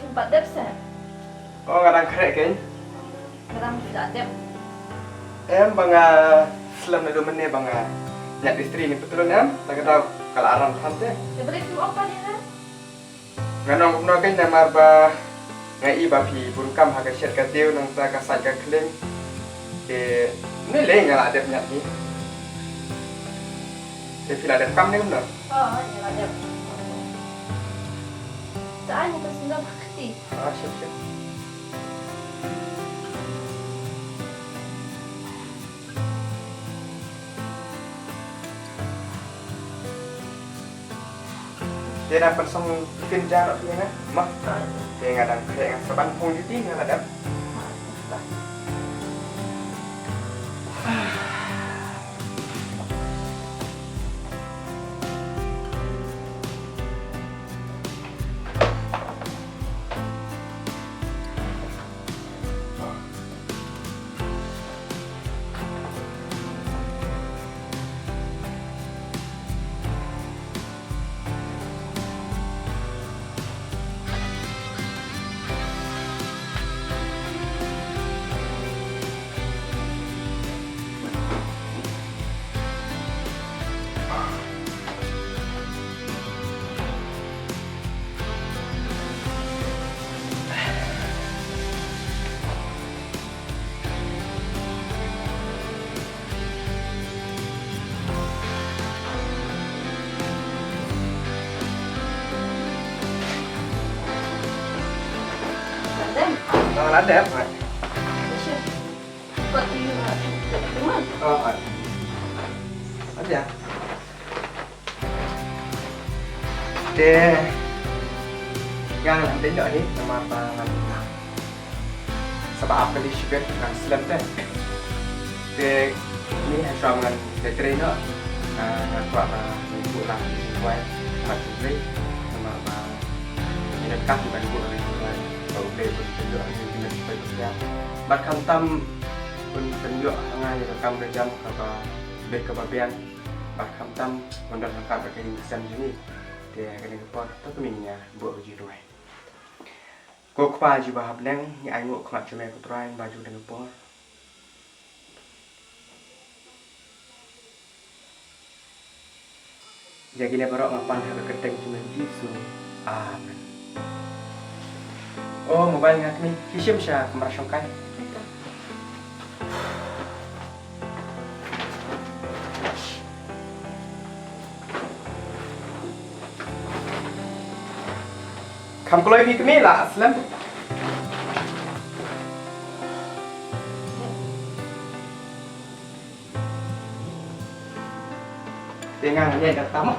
phim bật đẹp sẽ. Oh, kadang kerek kan? Kadang tidak đẹp. Bang selam na domen ni bang nyak istri ni betul em? Tak kata kalau aram tante. Dia beri film apa ni kan? Nganong kuno kan nama ba ngai ba pi burukam ha ka shet ka tiu nang ta ka sat ka kling. Ni leng ngala adep nyak ni. Fil adep kam ni kuno. Ini lah đẹp. Tak ni tu sudah bakti. Siap. Dia dah persong bikin jarak dia kan? Mak. Dia ngadang kayak seban pung di tinggal ada. Ada apa? Kau tu teman. Ada. Dia yang tengok ni nama apa sebab apa di sini kan selam tu. Dia ni asal dengan trainer nak buat ibu lah buat macam ni nama apa ini dekat juga ibu lagi buat kalau boleh tunjuk ni kita supaya siap. Bahkan tam pun tunjuk hangai rekam rejam apa baik kebabian bahkan tam mondar angkat pakai insan sini dia kena kepot tu minyak buat uji ruai. Kau kepala juga hablang ni ayu kemat cemai kuterain baju dengan kepot. Jadi dia baru ngapan harga keteng cuma jisu. Amen. Oh, mobile ngak ni kisim siya kemerasongkai. Kamu kalau pergi ke Mela, Aslam? Tengah ni ada tamu.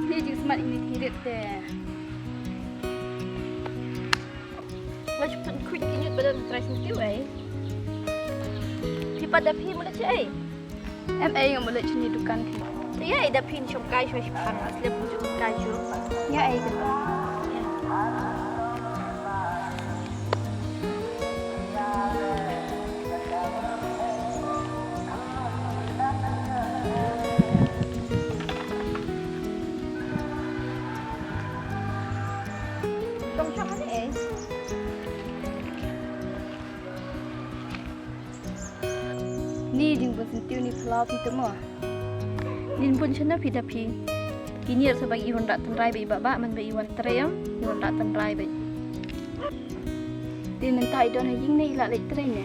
Dia juga smart ini hidup deh. Macam pun quick kinyut pada try sentiu Pi pada pi mulut cai. Yang mulut cini dukan pi. Dia ada pin chom kai shoi pan asle puju kai ju. Ya kan. Chom ni Ni ding pun sentiu ni pelau pi temo. Din pun chana pi da pi. Kini sebagai iwan rat tenrai bai baba man bai iwan trem, iwan rat tenrai bai. Din mentai don hajing ni la lek train ne.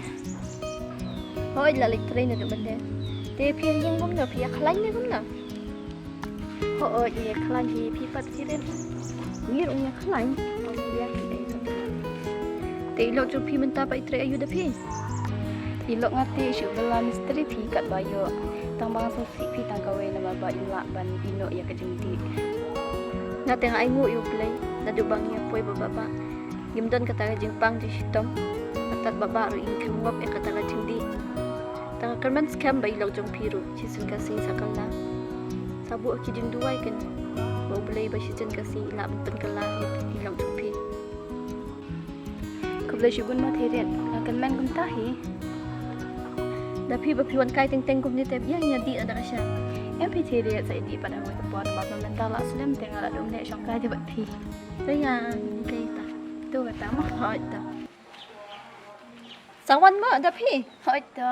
Hoi la lek train ne bende. Te pi hajing bum da pi khlain ne bum da. Ho ye khlain hi pi pat siren. Ngir unya khlain. Dia ki te lo jo pi menta bai tre ayu da pi. Ilok ngati syuk bela misteri pi kat bayo. Tang bang sasi pi tang kawe nama ba ilak ban ino ya kejengti. Na tengah aingu yu play. Na do bang ya poi baba. Yimdon kata jingpang di sitom. Atat baba ru in kemwap e kata jengdi. Tang kerman scam ba ilok jong piru. Chisun kasing sakala. Sabu ki jing duai kan. Bo play ba sijen kasing ilak ben kala ilok jong pi. เลยชิบุนมาเทเรนกันแม่นกุมตาฮีแต่พี่แบบพี่วันไกลเต็งๆกุมนี่แต่ยังยังดีอันดับฉันพี่เทเรนใส่ดีpada waktu buat bapak mental lah selam tengah ada umne syangkai dia buat pi. Tu yang kita tu kata mah hot tu. Sawan mah ada pi hot tu.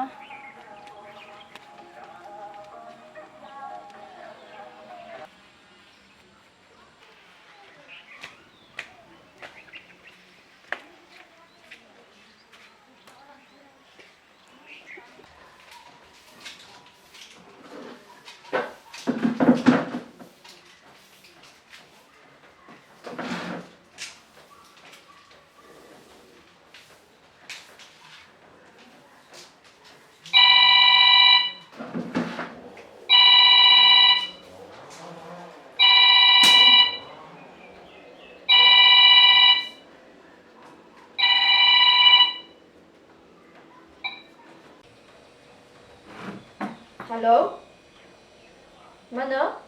Halo? Mana?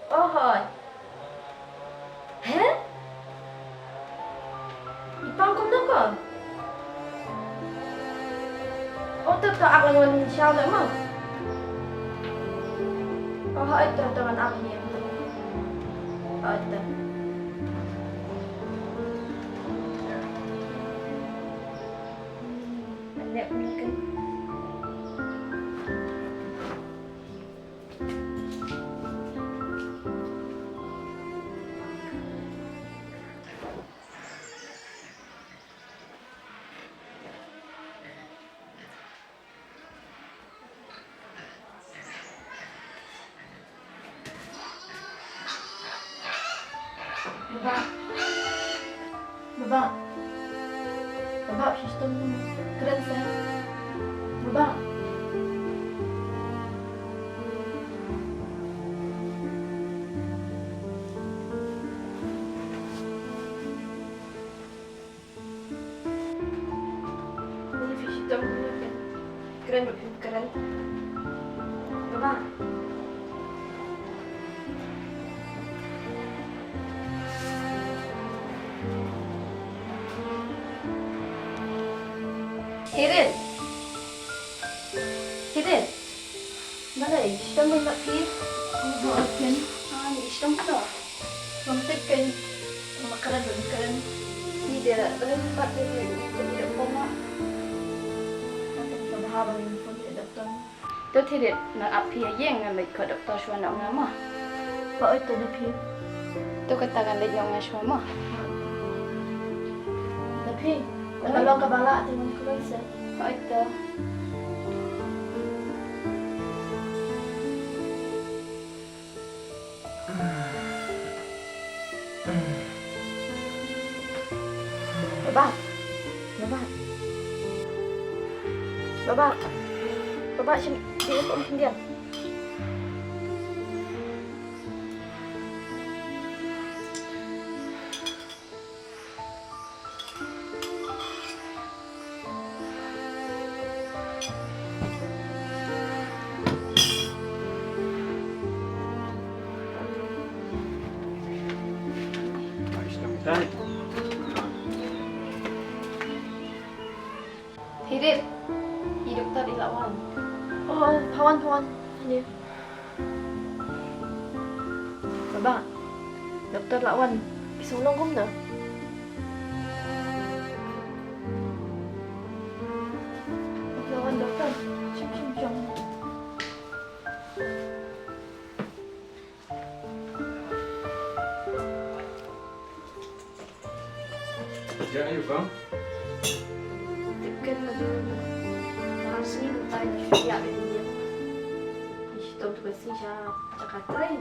Oh, hai. Hả? Ipang cũng nó cơ? Oh, tức là ạc là nguồn sao nữa mà? Oh, hai, tức là ạc nhiều. Hai, tức. Anh đẹp như cái. Bapak sistem keren saya. Bapak. Ini sistem keren keren. Bapak. Hirin, mana sistem yang nak pergi? Buatkan, ni sistem tu. Memtekkan makanan dan tidak berempat tidak koma. Nanti kita bahas yang pun tidak doktor. Tu tidak nak api yang nak ke doktor suan nak nama. Pak itu dah pergi. Tu katakan dia yang suan mah. Tapi kalau kepala dengan keluarga, Pak itu. Bapak sini dia pun dia. Hidup dokter dilawan. Oh, pawan ini. Bapak, dokter lawan. Bisa nongkom dah. Lawan dokter. Cem. Ya, ayo bang. Tekan ada sini lupa ya dia. Isto tu besi saya cakap tren.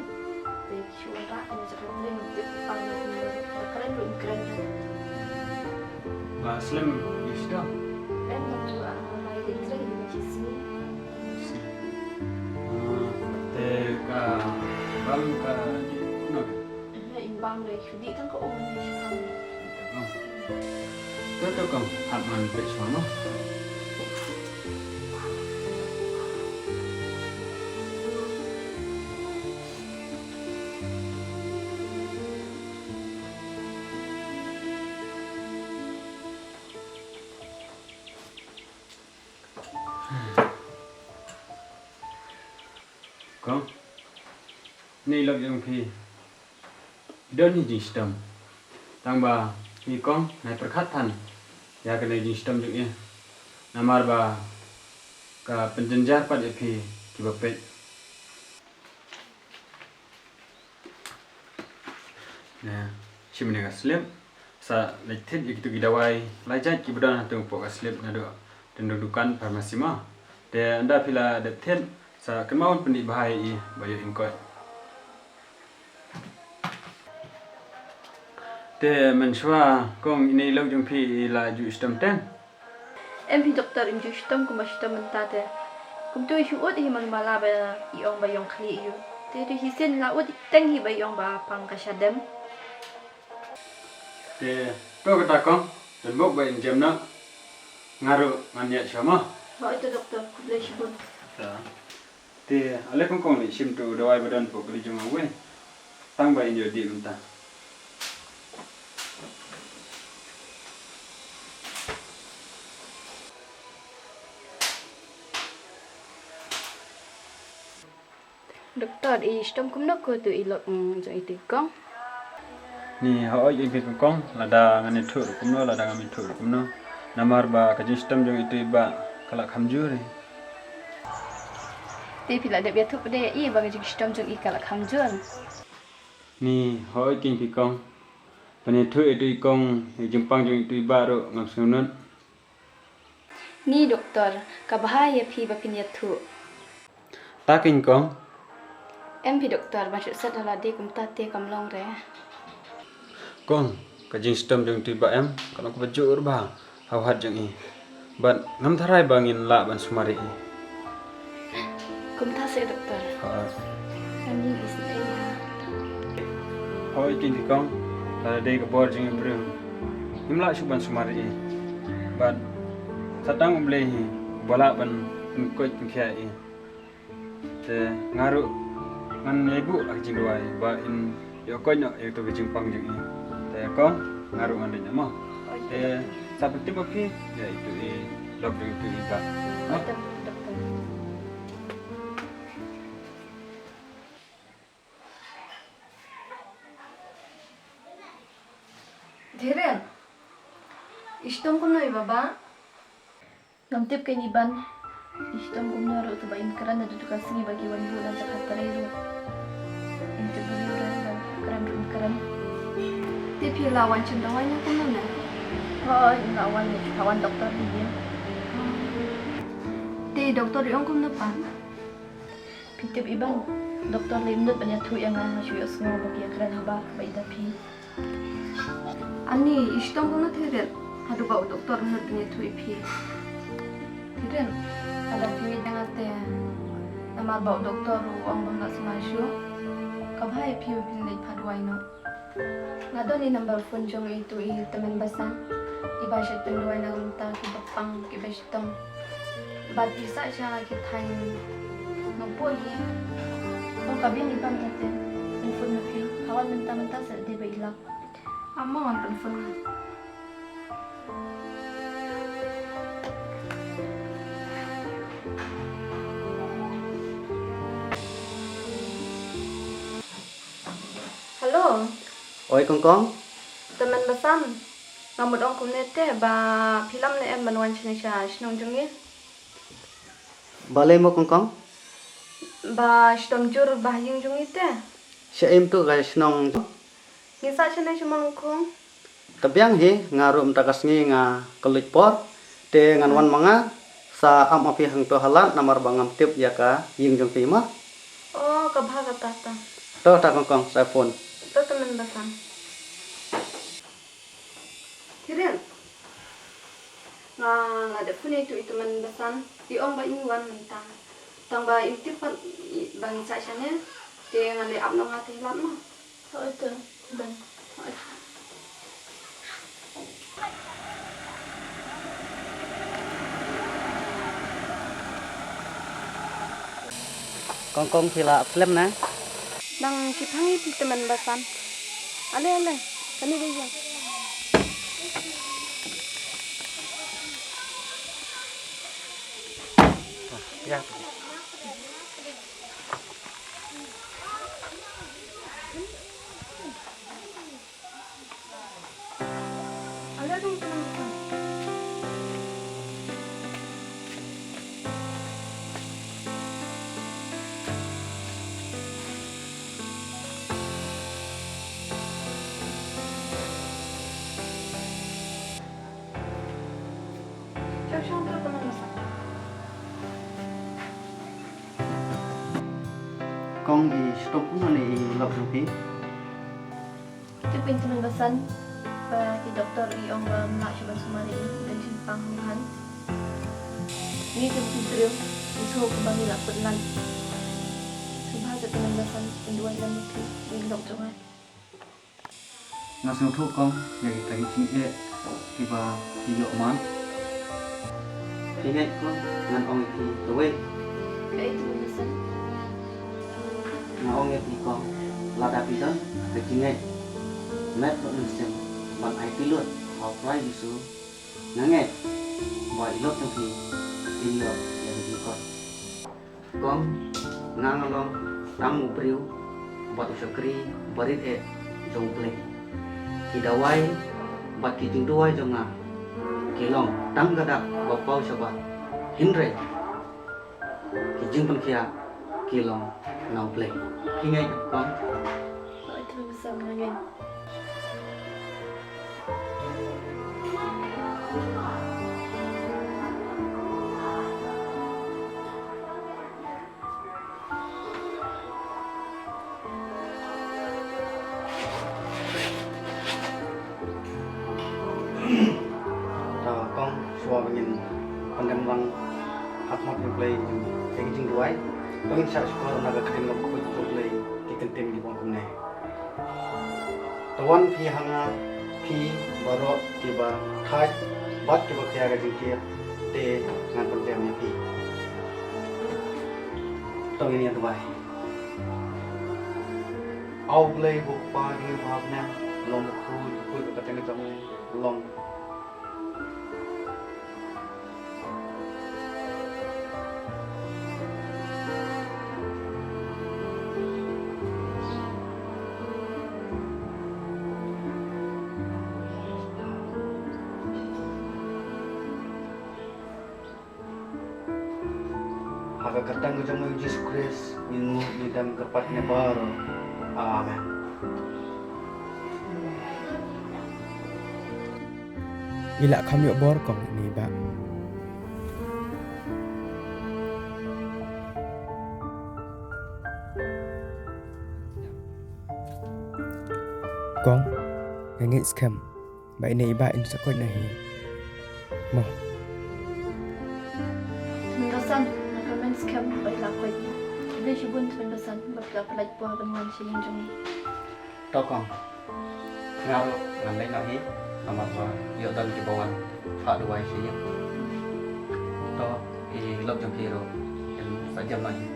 Dek suara ini cakap tren untuk panggil keren. Slim isto. Waktu mai di tren di sini. Teka bang ka di kuno. Imbang dek di kan ke orang ni sekarang. Itu kan aman bersama. Con ni lộc yang phi đơn như system tang ba hi con này perkhatan ya kena system juga namar ba ka penjenjar pada phi ki bapet nah si menega slip sa lektit itu gidawai lajat ki budan tu pok slip na do tendudukan farmasi ma de anda pila de ten sa kemauan pendi bahai i bayo ingkot te menswa kong ini lau jong phi la ju stem ten em phi doktor in ju stem kuma stem menta te kum tu hi ut hi man mala ba yong ba yong khli yu te tu hi sen la ut teng hi ba yong ba pang ka shadem te to kata kong dan bok ba in jam na ngaru nganya sama hỏi tu doktor ku le shibun te ale kong ni sim tu dawai badan pok li jong awe tang ba in jo di menta doktor i stem kum no ko tu i lot jo i ti kong ni ho oi ke kong lada ngani thur kumno lada ngami thur kumno namar ba ka system jong itu ba kala khamjure te phi la de bia thup de i ba ju stem jo i kala kham jon ni ho oi king kong pani thu itu kong jimpang jong itu ba ro ngam sunun ni doktor ka bahaya phi ba pin ya thu ta king kong em phi doktor ba sat hala de kum ta te kam long re kong ka system jong itu ba em kana ko bajur ba hau hat jong i ban ngam tharai bangin la ban sumari i kum ta se doktor em ni is ai ha ho oi king kong la de ka bor jong bru himla shu ban sumari i ban satang umble hi bola ban ko khya i te ngaru ngan ibu ak jingwai ba in yo konyo e to jimpang jing i te ko ngaru ngan de mo te seperti bagi ya itu dokter itu kita doktor doktor Dhiren istom kum noi baba ngam tip ke ni ban istom kum no ro tu ba in karan na tu ka singi bagi wan bu na jakat tare ro in tu bu ro ban karan tip hi lawan chen dawai na kum na thôi lawan ni lawan doktor ni dia ti doktor yang kum na pan pitip iban doktor limnut banyak thu yang ngashu yosngo bagi karan haba ba ida pi Ani istom kum na thiren hadu ba doktor nut ni thu pi thiren ada pi dangate namar ba doktor ang bangga smashu kabhai pi pin nei phadwai no ngado ni number phone jong itu i temen basan iba sya tenduai na unta ki bapang ki bestom bat isa sya ki thain no poi ko kabin ni pan tate phone na pi kawan menta sa de ba ilak amma on phone Halo Oi kong teman basan ngamud ong kumnete ba film ne em banwan chne sha shnong jungi balai mo kong ba shtong jur ba ying jungi te Syaim tu guys nong ngisa chne shumang kong kabyang hi ngarum takas ngi nga kulit por te nganwan manga sa am api hang to halat namar bangam tip ya ka ying jong pima oh ka bhaga tata to ta kong sa phone to teman basan Kiren nga de phune tu teman basan di ong ba ingwan mentang tang ba intip ban sa chane te ngale ap no nga te lat mo to itu ban kong sila film na nang sipangi ti teman basan ale kani dia ya kong stop pun ni lap rupi. Itu pintu basan di doktor iong nak coba sumari dan simpang han. Ini tu video isu kembali lah pelan. Subah satu basan dua dan itu di doktor kan. Ngasih tu kong yang tadi sini tiba tiga man. Ini kong ngan ong itu tuwe. Kayak itu basan. Ngan ong itu kong lada pisan kecingnya. Met tu nisem ban ai pilot apply isu nange ba ilot tu ki ilot yang di kong ngangalong tamu priu batu sekri barit jong play kidawai bat ki jing duai jonga kilong tang gada bapau saba hindre ki jing pun kia kilong nau play hingai kong Itu basan dengan. Kong suami ingin pendemang hakmat yang play yang jing duai kong ingin saya sekolah naga kering nak kuat play di kentim di bawah kumne tawan pi hanga pi baru tiba thai bat tiba kaya gajing kia de ngan pendemnya pi tong ini yang duai au play bukpa dengan bahapnya long kuy katanya kamu long Maka ketang ketemu Yesus Kristus minggu di dalam kepatnya baru. Amin. Ila kami bor kong ni ba. Kong ngengit scam. Ba ini iba in sakot nahi. Mah. Basan nak scam baik lah kau. Dia cubun basan berapa pelaj buah dengan siling jumi. Tokong. Ngaruh ngambil lagi nama apa? Yo dan kibawan Pak Dua sini. To lok jam kiro yang sajam lagi.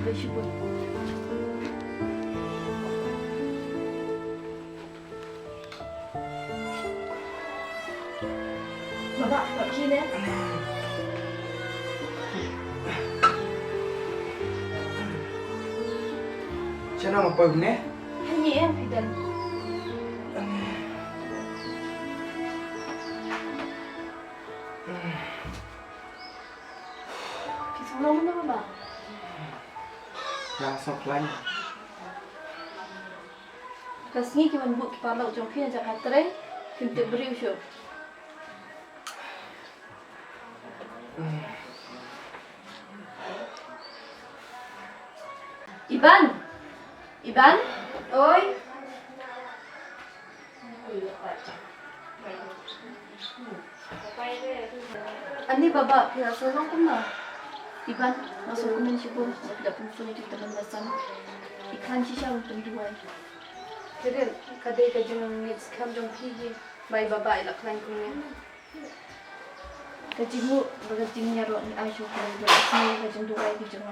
Dia cubun. Bapak, tak kini. Siapa nama apa ni? Hanya yang Fidel. Kita belum mana Bapak? Yang sok lain. Kasih kita buat kepala ujung kiri Jakarta ni, kita beri usul. Iban, oi. Ani baba, kira sorong kuma. Iban, masuk kumen sibuk, tidak pun di teman basan. Ikan sisa untuk dua. Kira kadai kajang mix kajang pigi, bayi baba ilak lain kumen. Kajimu, bagai tinggal roh ni aisyah kalau bersih kajang dua kajang.